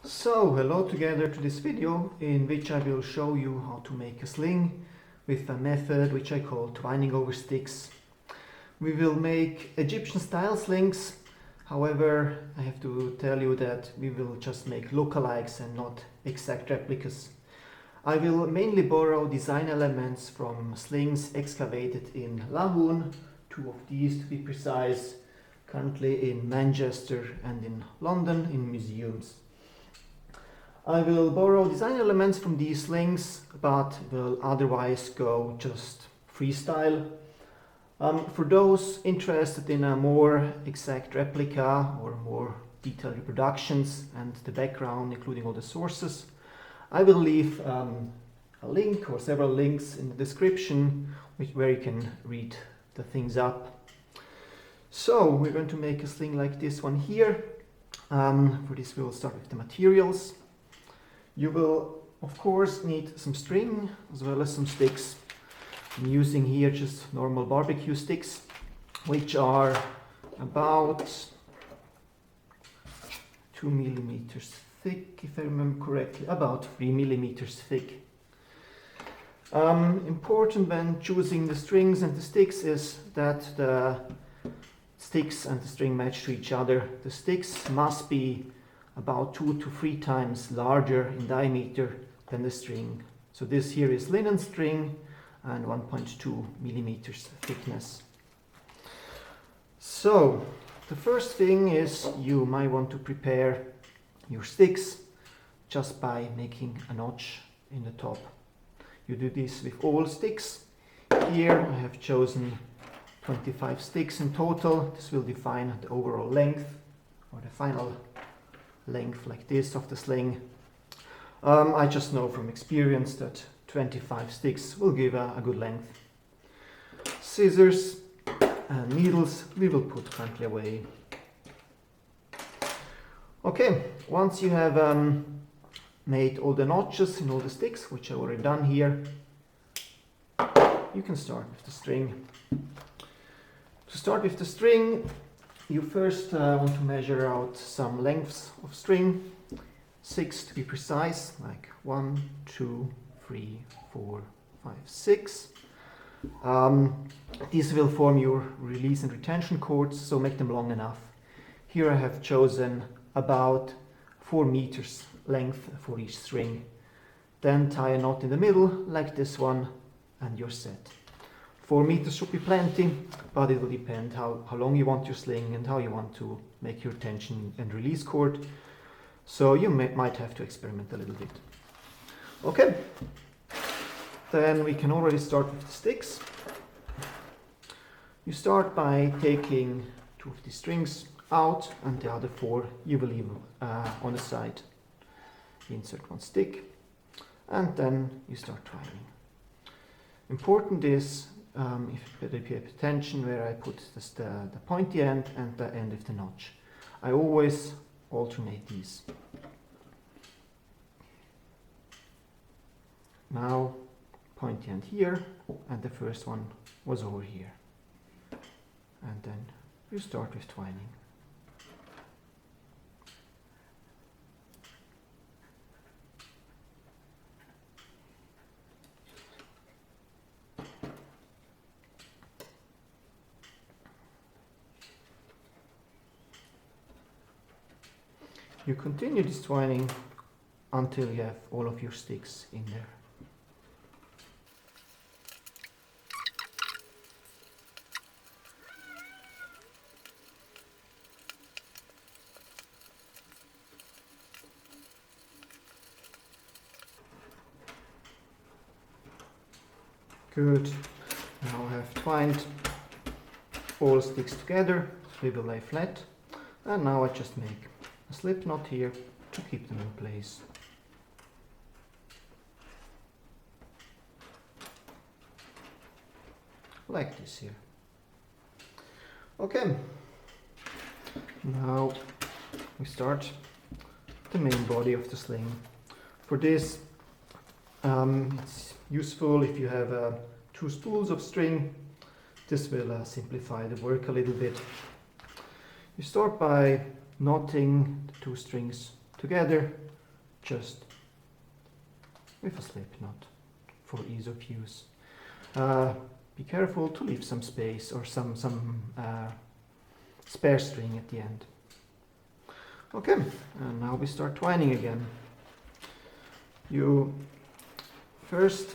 So, hello together to this video in which I will show you how to make a sling with a method which I call twining over sticks. We will make Egyptian style slings, however I have to tell you that we will just make lookalikes and not exact replicas. I will mainly borrow design elements from slings excavated in al-Lahun, two of these to be precise, currently in Manchester and in London in museums. I will borrow design elements from these slings, but will otherwise go just freestyle. For those interested in a more exact replica or more detailed reproductions and the background, including all the sources, I will leave a link or several links in the description where you can read the things up. So we're going to make a sling like this one here. For this we will start with the materials. You will of course need some string as well as some sticks. I'm using here just normal barbecue sticks, which are about 2 millimeters thick, if I remember correctly, about 3 millimeters thick. Important when choosing the strings and the sticks is that the sticks and the string match to each other. The sticks must be about 2 to 3 times larger in diameter than the string. So this here is linen string and 1.2 millimeters thickness. So the first thing is you might want to prepare your sticks just by making a notch in the top. You do this with all sticks. Here I have chosen 25 sticks in total. This will define the overall length or the final length like this of the sling. I just know from experience that 25 sticks will give a good length. Scissors and needles we will put currently away. Okay, once you have made all the notches in all the sticks, which I've already done here, you can start with the string. To start with the string, you first want to measure out some lengths of string, 6 to be precise, like 1, 2, 3, 4, 5, 6. These will form your release and retention cords, so make them long enough. Here I have chosen about 4 meters length for each string. Then tie a knot in the middle, like this one, and you're set. 4 meters should be plenty, but it will depend how long you want your sling and how you want to make your tension and release cord. So you might have to experiment a little bit. Okay, then we can already start with the sticks. You start by taking 2 of the strings out and the other 4 you will leave on the side. Insert 1 stick and then you start twining. Important is if you pay attention where I put the pointy end and the end of the notch. I always alternate these. Now pointy end here and the first one was over here. And then you start with twining. You continue this twining until you have all of your sticks in there. Good. Now I have twined all sticks together, they will lay flat, and now I just make a slip knot here to keep them in place. Like this here. Okay, now we start the main body of the sling. For this it's useful if you have 2 spools of string. This will simplify the work a little bit. You start by knotting the 2 strings together just with a slip knot for ease of use. Be careful to leave some space or some spare string at the end. Okay, and now we start twining again. You first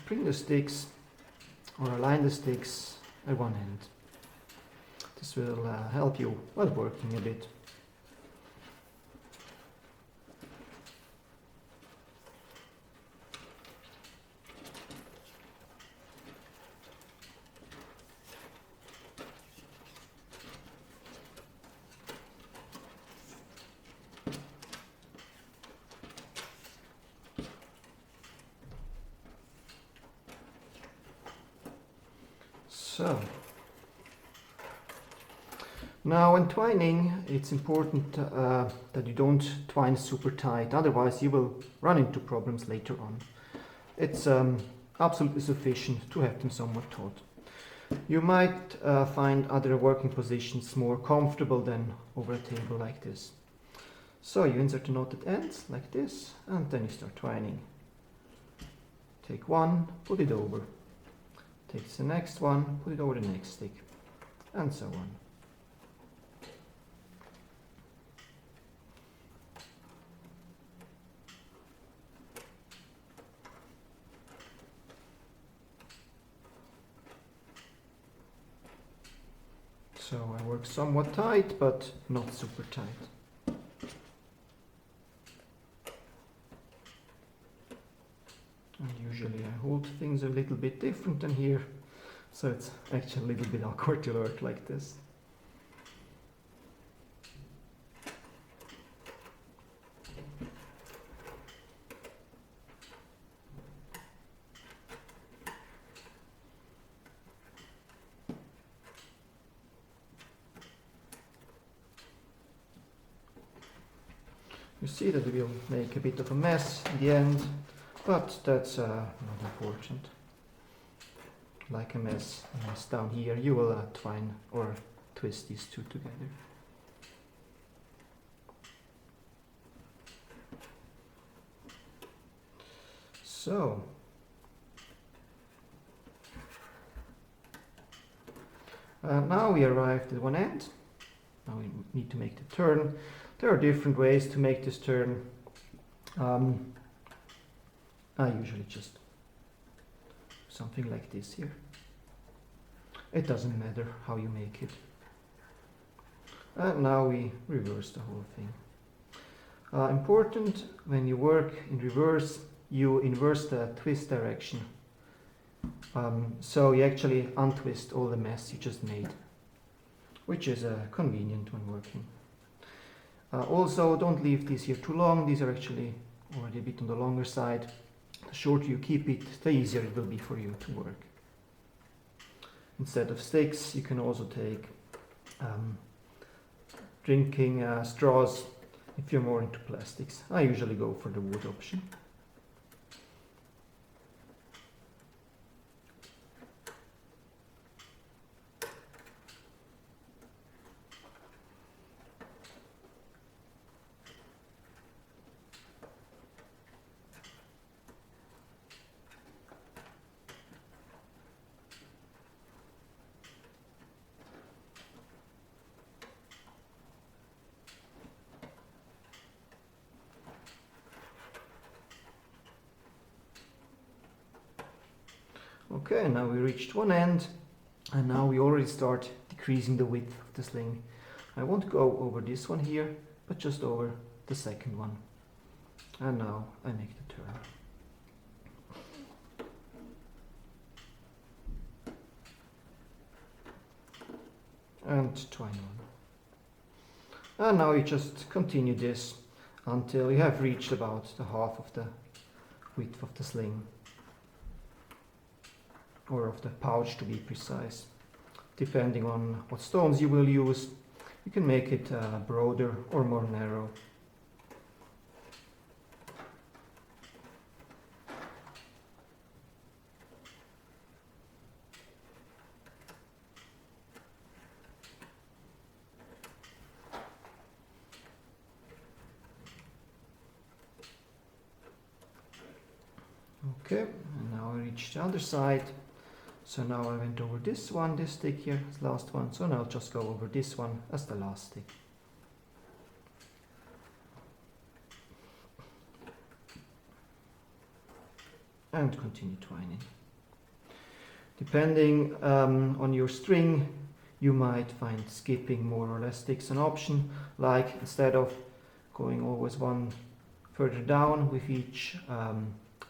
bring the sticks or align the sticks at one end. This will help you while working a bit. So, now when twining, it's important that you don't twine super tight, otherwise you will run into problems later on. It's absolutely sufficient to have them somewhat taut. You might find other working positions more comfortable than over a table like this. So you insert the knotted ends like this, and then you start twining. Take one, put it over. Take the next one, put it over the next stick, and so on. So I work somewhat tight, but not super tight. And usually I hold things a little bit different than here, so it's actually a little bit awkward to work like this. You see that we will make a bit of a mess in the end, but that's not important. Like a mess down here, you will twine or twist these two together. So, now we arrived at one end. Now we need to make the turn. There are different ways to make this turn. I usually just do something like this here. It doesn't matter how you make it. And now we reverse the whole thing. Important, when you work in reverse, you inverse the twist direction. So you actually untwist all the mess you just made, which is convenient when working. Also, don't leave these here too long. These are actually already a bit on the longer side. The shorter you keep it, the easier it will be for you to work. Instead of sticks, you can also take drinking straws if you're more into plastics. I usually go for the wood option. Okay, now we reached one end, and now we already start decreasing the width of the sling. I won't go over this one here, but just over the second one. And now I make the turn. And twine on. And now you just continue this until you have reached about the half of the width of the sling. Or of the pouch to be precise. Depending on what stones you will use, you can make it broader or more narrow. Okay, and now I reach the other side. So now I went over this one, this stick here, the last one. So now I'll just go over this one as the last stick. And continue twining. Depending on your string, you might find skipping more or less sticks an option, like instead of going always one further down with each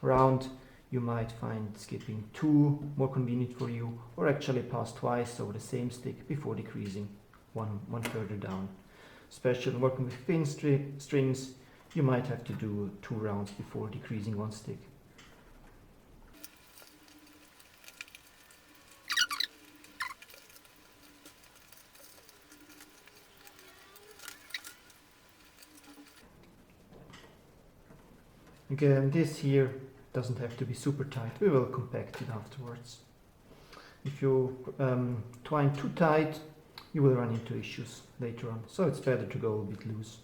round, you might find skipping two more convenient for you, or actually pass twice over the same stick before decreasing one further down. Especially working with thin strings, you might have to do 2 rounds before decreasing one stick. Again, this here doesn't have to be super tight, we will compact it afterwards. If you twine too tight, you will run into issues later on, so it's better to go a bit loose.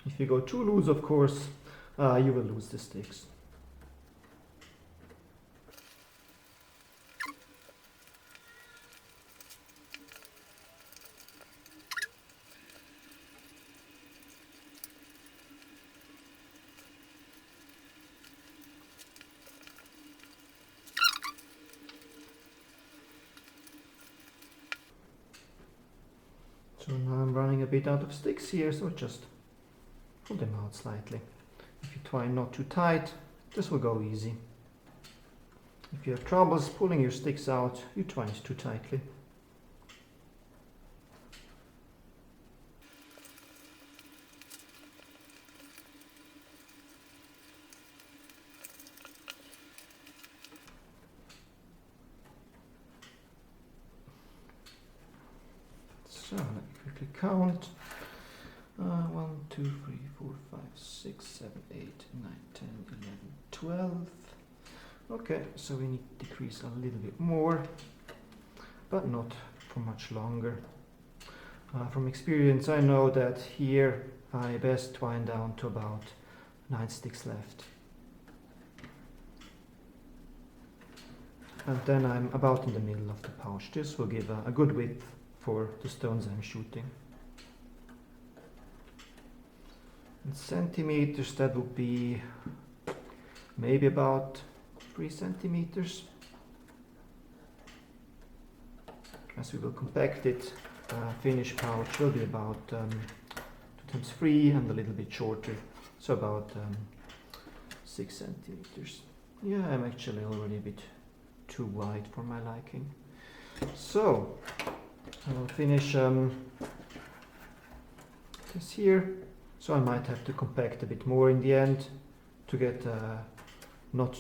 If you go too loose, of course, you will lose the sticks. So now I'm running a bit out of sticks here, so just pull them out slightly. If you twine not too tight, this will go easy. If you have troubles pulling your sticks out, you twine it too tightly. So let me quickly count. 1, 2, 3, 4, 5, 6, 7, 8, 9, 10, 11, 12. Okay, so we need to decrease a little bit more, but not for much longer. From experience, I know that here I best twine down to about 9 sticks left. And then I'm about in the middle of the pouch. This will give a good width for the stones I'm shooting. In centimeters, that would be maybe about 3 centimeters. As we will compact it, finished pouch will be about 2 times 3 and a little bit shorter, so about 6 centimeters. Yeah, I'm actually already a bit too wide for my liking. So I will finish this here. So I might have to compact a bit more in the end to get not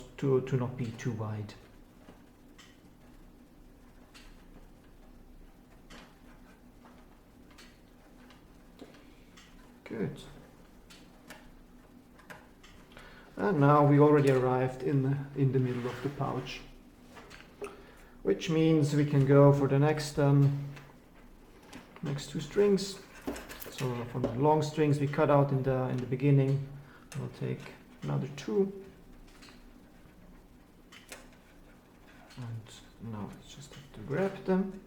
be too wide. Good. And now we already arrived in the middle of the pouch, which means we can go for the next 2 strings. So from the long strings we cut out in the beginning, we'll take another 2. And now I just have to grab them,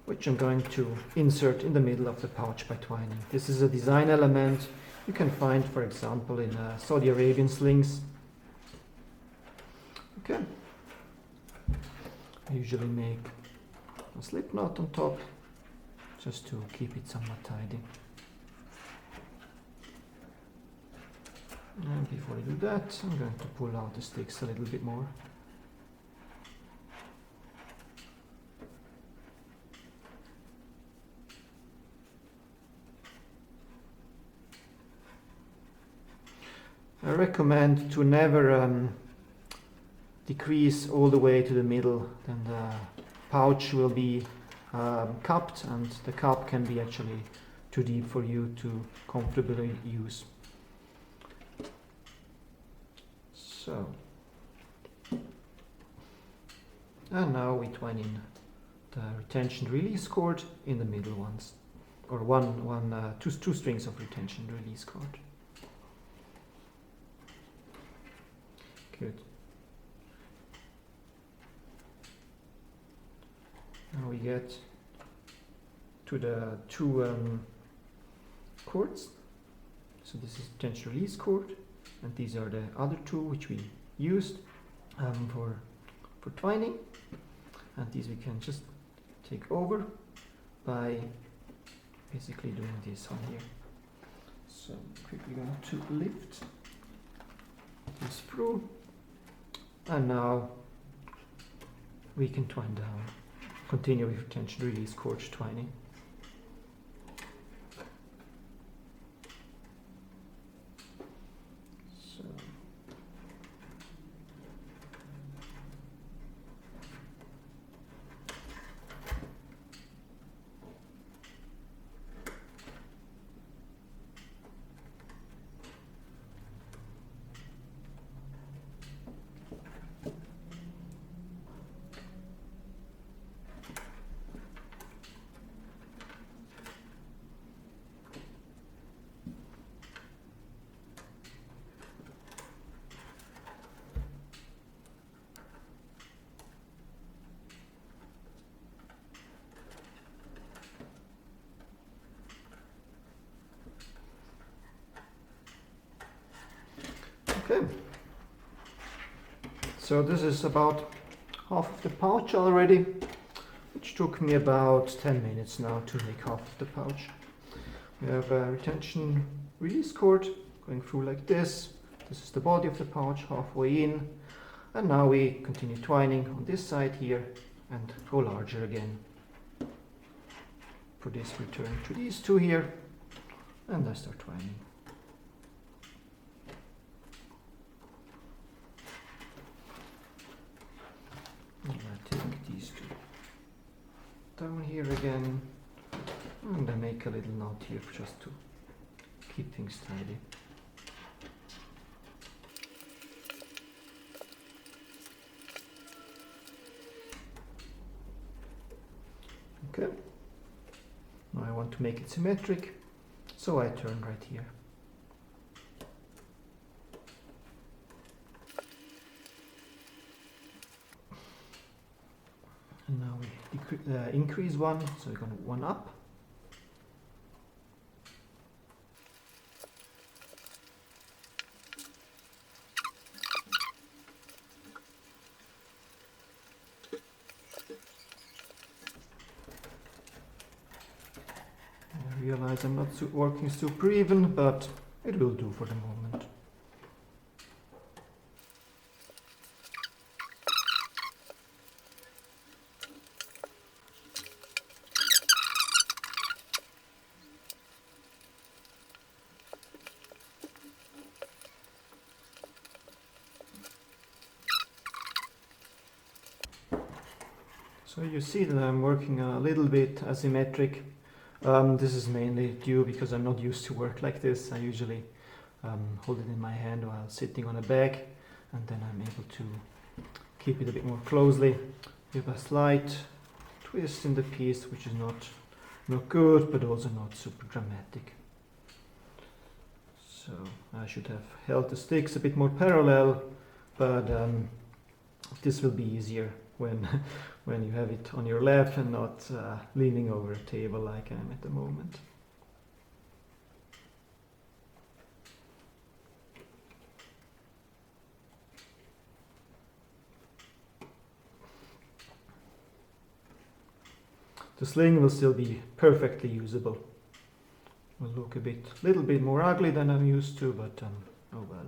which I'm going to insert in the middle of the pouch by twining. This is a design element you can find, for example, in Saudi Arabian slings. Okay. I usually make a slip knot on top, just to keep it somewhat tidy. And before I do that, I'm going to pull out the sticks a little bit more. I recommend to never decrease all the way to the middle, then the pouch will be cupped, and the cup can be actually too deep for you to comfortably use. So, and now we twine in the retention release cord in the middle ones, or two strings of retention release cord. Good. Now we get to the two cords. So this is tension release cord, and these are the other two which we used for twining. And these we can just take over by basically doing this on here. So quickly going to lift this through, and now we can twine down. Continue with tension release cord twining. So okay, so this is about half of the pouch already, which took me about 10 minutes now to make half of the pouch. We have a retention release cord going through like this. This is the body of the pouch halfway in, and now we continue twining on this side here and go larger again. For this, return to these two here, and I start twining. And I take these two down here again, and I make a little knot here just to keep things tidy. Okay, now I want to make it symmetric, so I turn right here. And now we increase one, so we're going to one up. I realize I'm not working super even, but it will do for the moment. So you see that I'm working a little bit asymmetric. This is mainly due because I'm not used to work like this. I usually hold it in my hand while sitting on a bag, and then I'm able to keep it a bit more closely. With a slight twist in the piece, which is not good, but also not super dramatic. So I should have held the sticks a bit more parallel, but this will be easier when you have it on your lap and not leaning over a table like I am at the moment. The sling will still be perfectly usable. Will look a little bit more ugly than I'm used to, but oh well.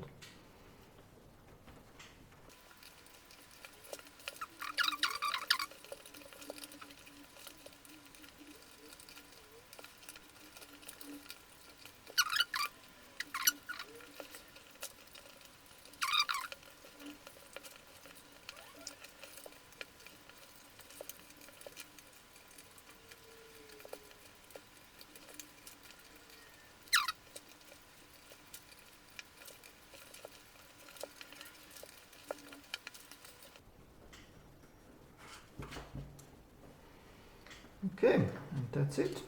Okay, and that's it.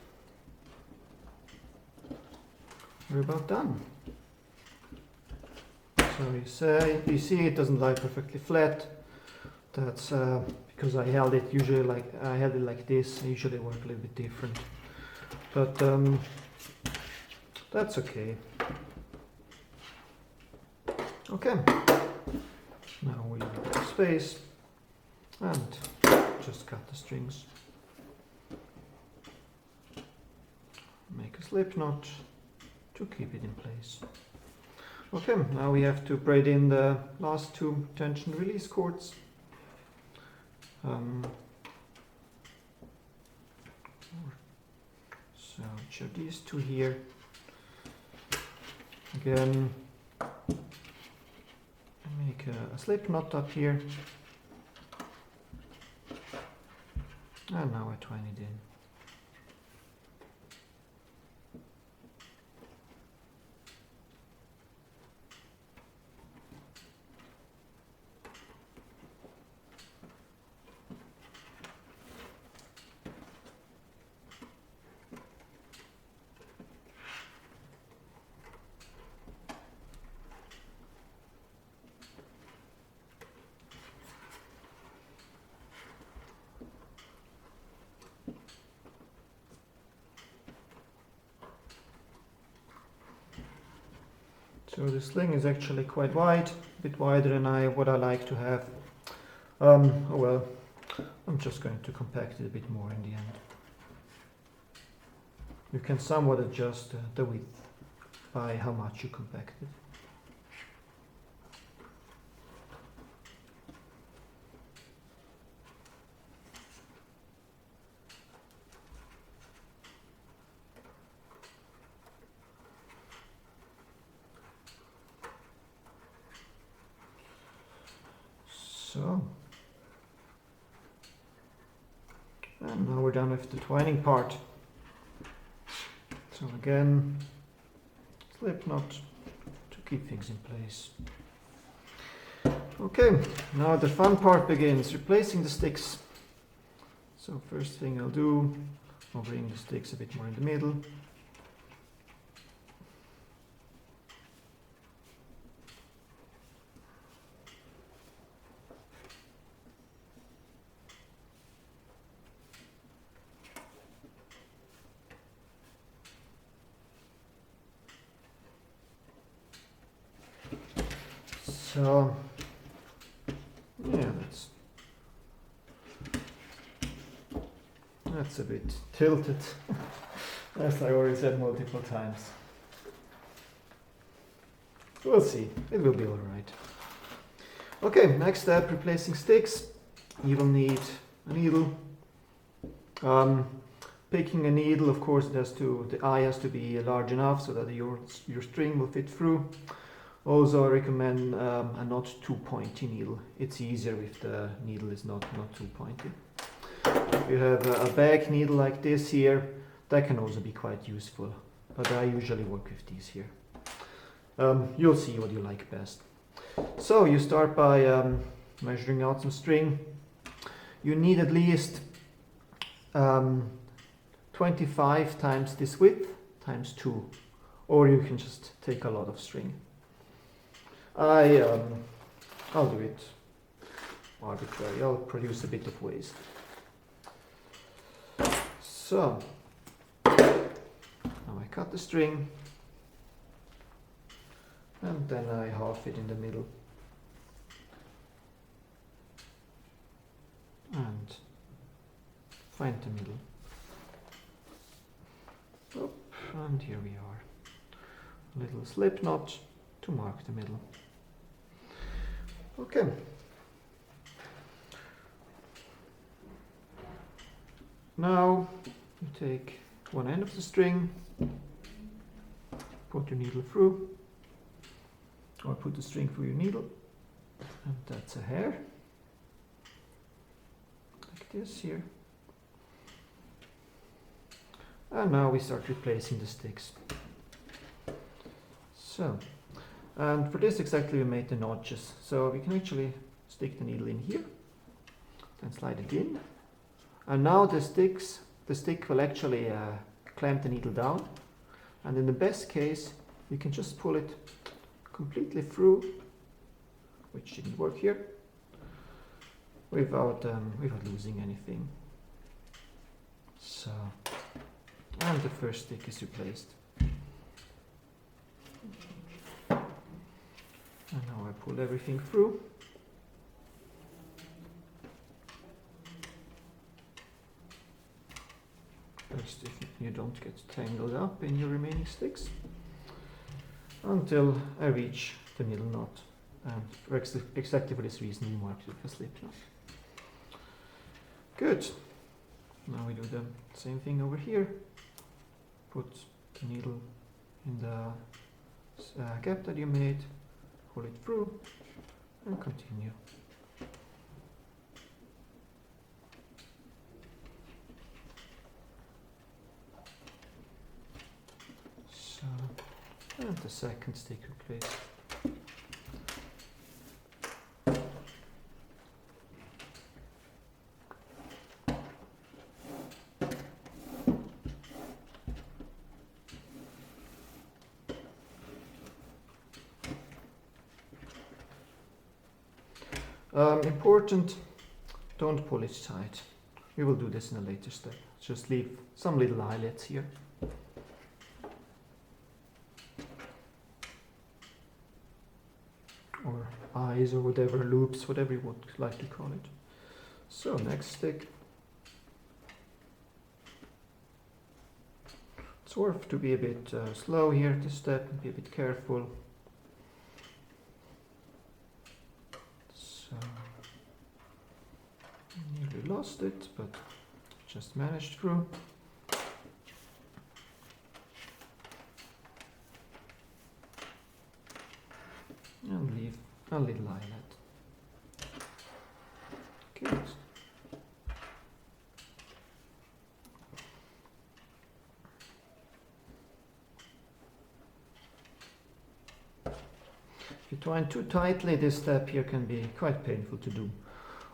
We're about done. So you see it doesn't lie perfectly flat. That's because I held it like this. I usually work a little bit different, but that's okay. Okay, now we leave the space and just cut the strings. Make a slip knot to keep it in place. Okay, now we have to braid in the last two tension release cords. So which are these two here? Again, make a slip knot up here, and now I twine it in. So the sling is actually quite wide, a bit wider than what I like to have. Oh well, I'm just going to compact it a bit more in the end. You can somewhat adjust the width by how much you compact it. So, and now we're done with the twining part. So again, slip knot to keep things in place. Okay, now the fun part begins, replacing the sticks. So first thing I'll do, I'll bring the sticks a bit more in the middle. So, yeah, that's a bit tilted, as I already said multiple times. We'll see, it will be alright. Okay, next step, replacing sticks. You will need a needle. Picking a needle, of course, the eye has to be large enough so that your string will fit through. Also, I recommend a not too pointy needle. It's easier if the needle is not too pointy. If you have a bag needle like this here, that can also be quite useful. But I usually work with these here. You'll see what you like best. So you start by measuring out some string. You need at least 25 times this width times 2, or you can just take a lot of string. I'll do it arbitrary. I'll produce a bit of waste. So now I cut the string and then I half it in the middle and find the middle. Oop, and here we are. A little slip knot to mark the middle. Okay. Now you take one end of the string, put your needle through, or put the string through your needle, and that's a hair, like this here. And now we start replacing the sticks. So, and for this exactly we made the notches. So we can actually stick the needle in here, then slide it in. And now the stick will actually clamp the needle down. And in the best case, you can just pull it completely through which didn't work here, without losing anything. So, and the first stick is replaced. And now I pull everything through. Just if you don't get tangled up in your remaining sticks, until I reach the middle knot. And exactly for this reason we marked it with a slip knot. Good. Now we do the same thing over here. Put the needle in the gap that you made, pull it through, and continue. So, and the second stick replaced. Important, don't pull it tight. We will do this in a later step. Just leave some little eyelets here. Or eyes, or whatever, loops, whatever you would like to call it. So, next stick. It's worth to be a bit slow here at this step and be a bit careful. So, nearly lost it, but just managed through. And leave a little eyelet. Good. If you twine too tightly, this step here can be quite painful to do.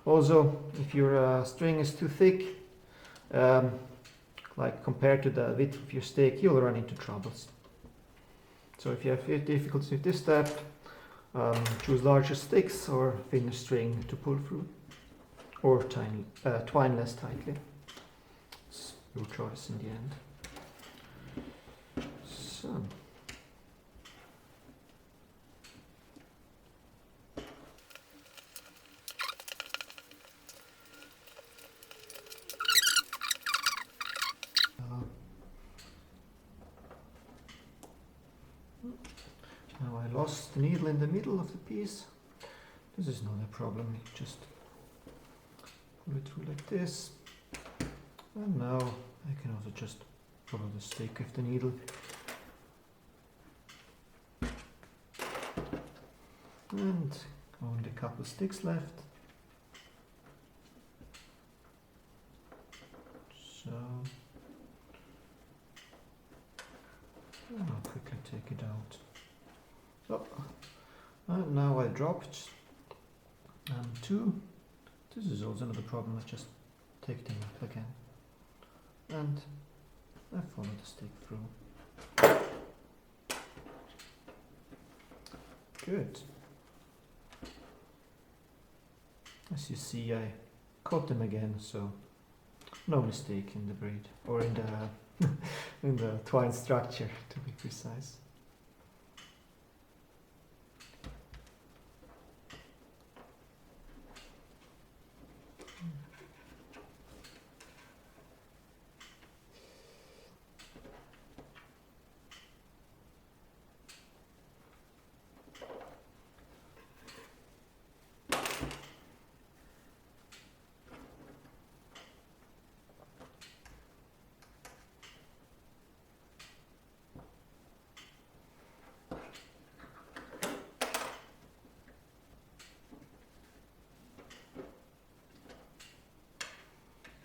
Also, if your string is too thick, like compared to the width of your stick, you'll run into troubles. So if you have difficulties with this step, choose larger sticks or thinner string to pull through, or twine less tightly. It's your choice in the end. So. Now I lost the needle in the middle of the piece. This is not a problem, you just pull it through like this. And now I can also just follow the stick with the needle. And only a couple sticks left. So, I'll quickly take it out. So, and now I dropped two. This is also another problem, I just take them up again. And I follow the stick through. Good. As you see, I caught them again, so no mistake in the braid, or in the in the twine structure, to be precise.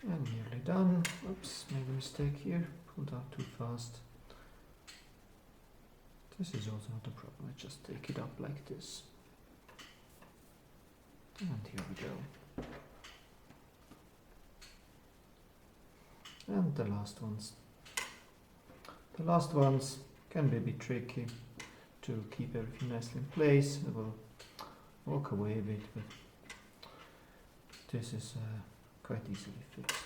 And nearly done. Oops, made a mistake here. Pulled out too fast. This is also not a problem. I just take it up like this. And here we go. And the last ones. The last ones can be a bit tricky to keep everything nicely in place. I will walk away a bit, but this is quite easily fixed.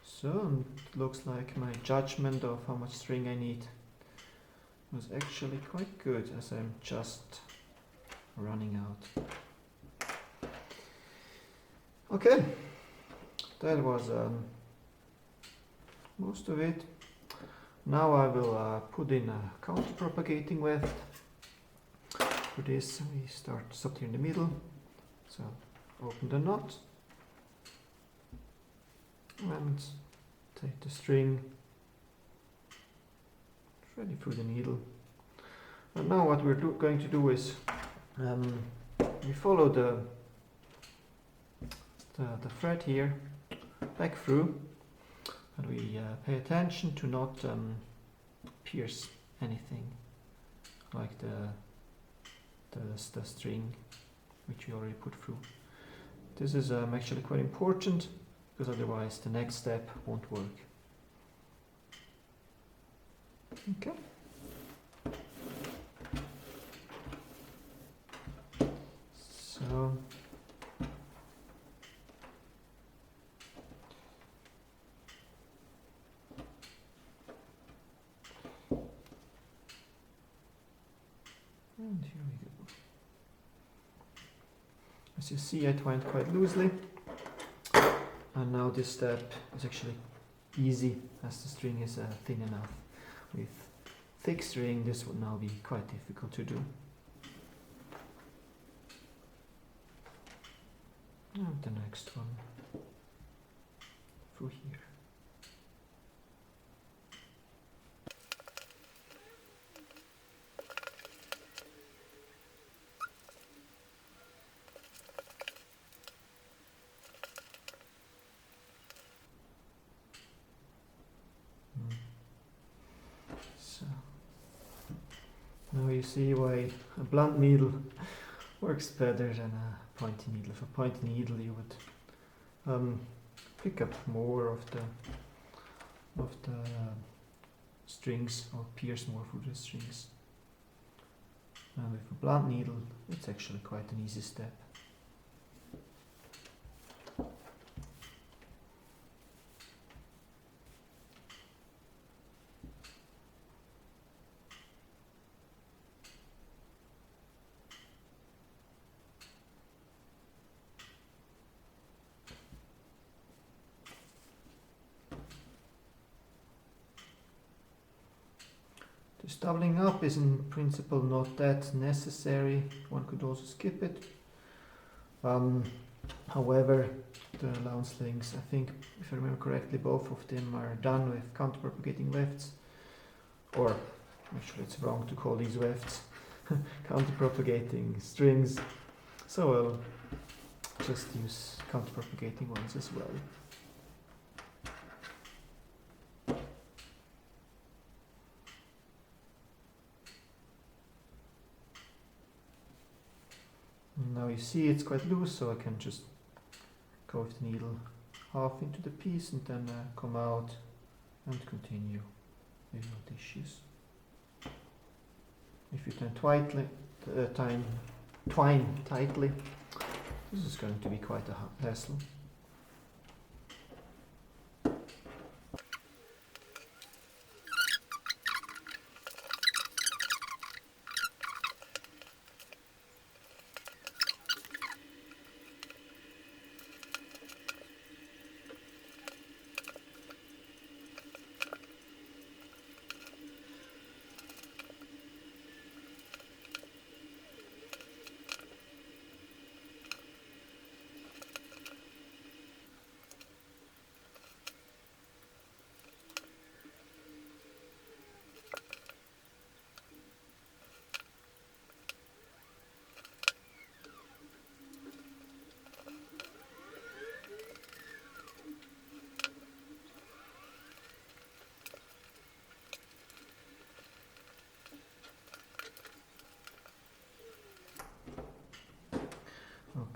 So it looks like my judgment of how much string I need was actually quite good, as I'm just running out. Okay, that was most of it. Now I will put in a counter-propagating weft. For this we start here in the middle, so open the knot and take the string ready through the needle. And now what we're going to do is we follow the thread here back through, and we pay attention to not pierce anything like the string which we already put through. This is actually quite important, because otherwise the next step won't work. Okay. So and here we go. As you see, I twined quite loosely, and now this step is actually easy, as the string is thin enough. With thick string, this would now be quite difficult to do. And the next one through here. So now you see why a blunt needle works better than a pointy needle. With a pointy needle you would pick up more of the strings, or pierce more through the strings. And with a blunt needle it's actually quite an easy step. This doubling up is in principle not that necessary. One could also skip it. However, the al-Lahun slings, I think, if I remember correctly, both of them are done with counter-propagating wefts. Or, actually it's wrong to call these wefts counter-propagating strings. So I'll just use counter-propagating ones as well. Now you see it's quite loose, so I can just go with the needle half into the piece and then come out and continue without issues. If you twine tightly, this is going to be quite a hassle.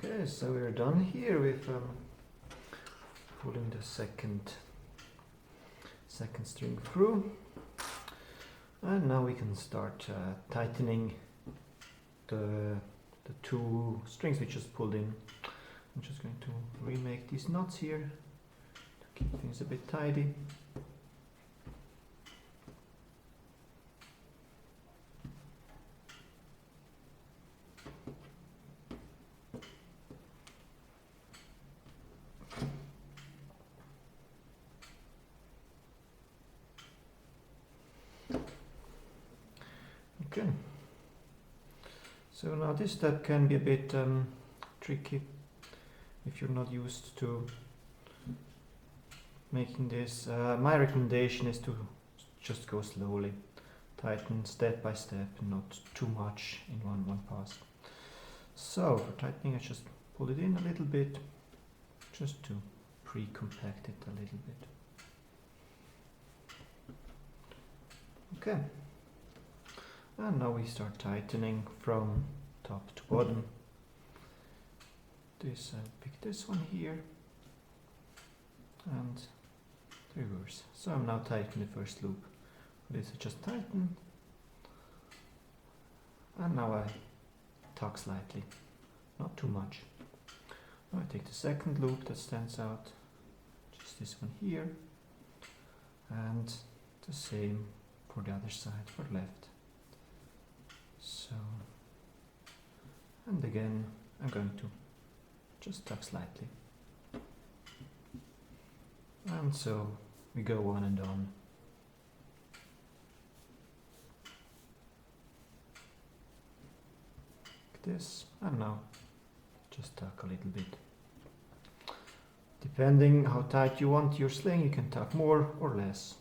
Okay, so we're done here with pulling the second string through, and now we can start tightening the the two strings we just pulled in. I'm just going to remake these knots here to keep things a bit tidy. Okay, so now this step can be a bit tricky if you're not used to making this. My recommendation is to just go slowly, tighten step by step, not too much in one pass. So for tightening, I just pull it in a little bit, just to pre-compact it a little bit. Okay. And now we start tightening from top to bottom. I'll pick this one here and the reverse. So I'm now tightening the first loop. For this I just tighten, and now I tug slightly, not too much. Now I take the second loop that stands out, just this one here, and the same for the other side, for left. So, and again I'm going to just tug slightly, and so we go on and on. Like this, and now just tug a little bit. Depending how tight you want your sling, you can tug more or less.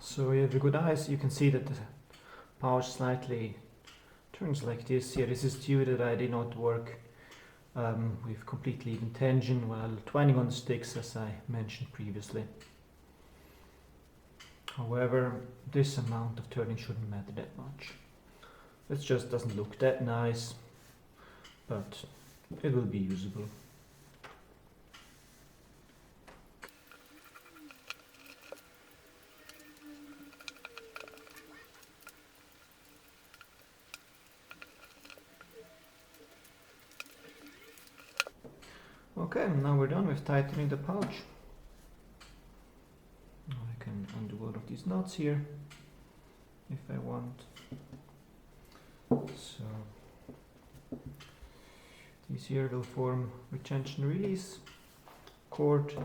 So you have a good eye, so you can see that the pouch slightly turns like this here. This is due that I did not work with completely even tension while twining on the sticks, as I mentioned previously. However, this amount of turning shouldn't matter that much. It just doesn't look that nice, but it will be usable. Okay, now we're done with tightening the pouch. Now I can undo all of these knots here if I want. So these here will form retention release cord,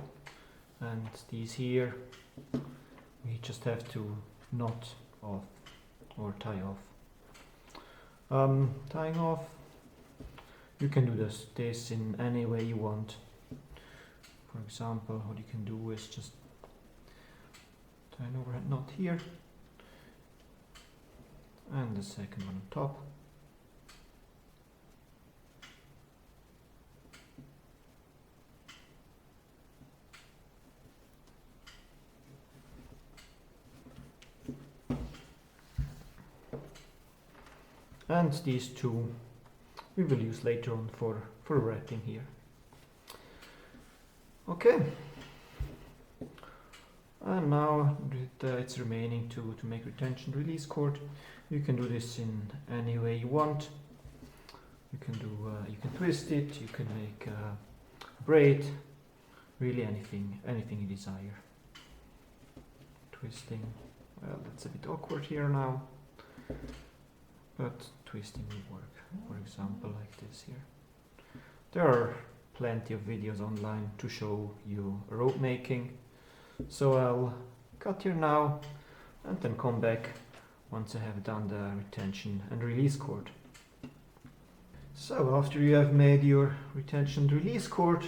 and these here we just have to knot off or tie off. Tying off, you can do this in any way you want. For example, what you can do is just tie an overhead knot here and the second one on top. And these two we will use later on for wrapping here. Okay, and now it's remaining to make retention release cord. You can do this in any way you want. You can twist it, you can make a braid, really anything you desire. Twisting, well, that's a bit awkward here now, but twisting will work. For example, like this here. There are plenty of videos online to show you rope making, so I'll cut here now and then come back once I have done the retention and release cord. So after you have made your retention and release cord,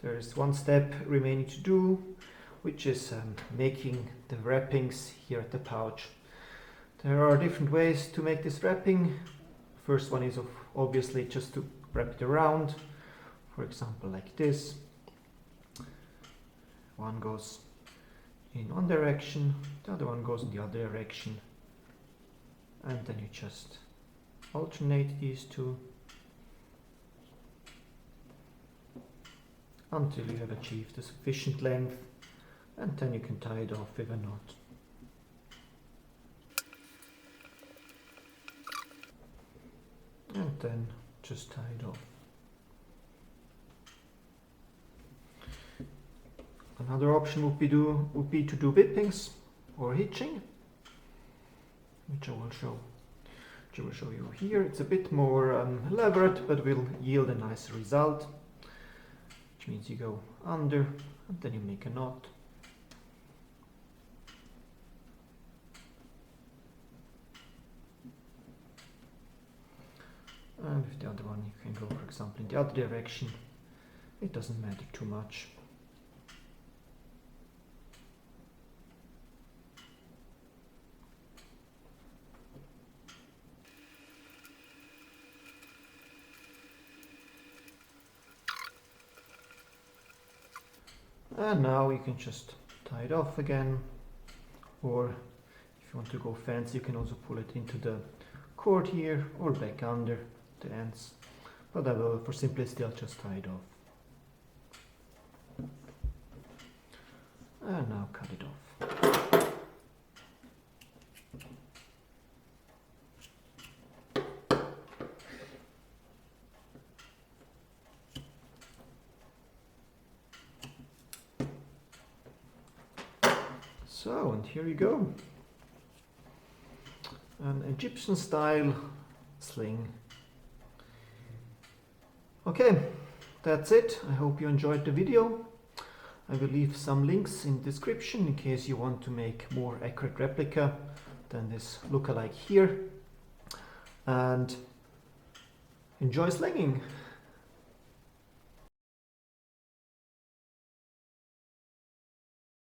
there is one step remaining to do, which is making the wrappings here at the pouch. There are different ways to make this wrapping. First one is obviously just to wrap it around, for example like this. One goes in one direction, the other one goes in the other direction, and then you just alternate these two until you have achieved a sufficient length, and then you can tie it off with a knot. And then just tie it off. Another option would be to do whippings or hitching, which I will show you here. It's a bit more elaborate, but will yield a nice result. Which means you go under and then you make a knot. And with the other one you can go, for example, in the other direction. It doesn't matter too much. And now you can just tie it off again, or if you want to go fancy you can also pull it into the cord here or back under the ends, but I will, for simplicity, I'll just tie it off. And now cut it off. So, and here you go, an Egyptian style sling. Okay, that's it. I hope you enjoyed the video. I will leave some links in the description in case you want to make more accurate replica than this lookalike here. And enjoy slinging!